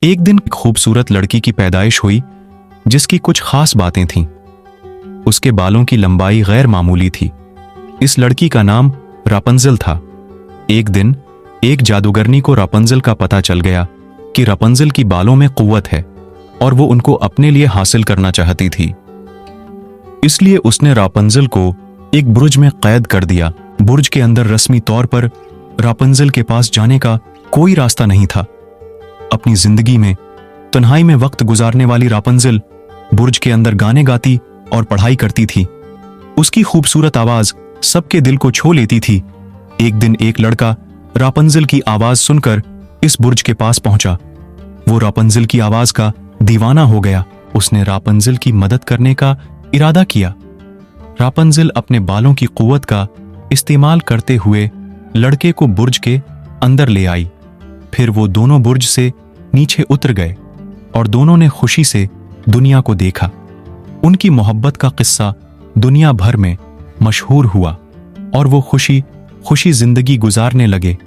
एक दिन खूबसूरत लड़की की पैदाइश हुई जिसकी कुछ खास बातें थीं। उसके बालों की लंबाई गैर मामूली थी। इस लड़की का नाम रापंजल था। एक दिन एक जादूगरनी को रापंजल का पता चल गया कि रापंजल की बालों में कुव्वत है और वो उनको अपने लिए हासिल करना चाहती थी। इसलिए उसने रापंजल को एक बुर्ज में कैद कर दिया। बुर्ज के अंदर रस्मी तौर पर रापंजल के पास जाने का कोई रास्ता नहीं था। अपनी जिंदगी में तन्हाई में वक्त गुजारने वाली रापंजल बुर्ज के अंदर गाने गाती और पढ़ाई करती थी। उसकी खूबसूरत आवाज सबके दिल को छू लेती थी। एक दिन एक लड़का रापंजल की आवाज सुनकर इस बुर्ज के पास पहुंचा। वो रापंजल की आवाज का दीवाना हो गया। उसने रापंजल की मदद करने का इरादा किया। रापंजल अपने बालों की कुव्वत का इस्तेमाल करते हुए लड़के को बुर्ज के अंदर ले आई। फिर वो दोनों बुर्ज से नीचे उतर गए और दोनों ने खुशी से दुनिया को देखा। उनकी मोहब्बत का किस्सा दुनिया भर में मशहूर हुआ और वो खुशी खुशी जिंदगी गुजारने लगे।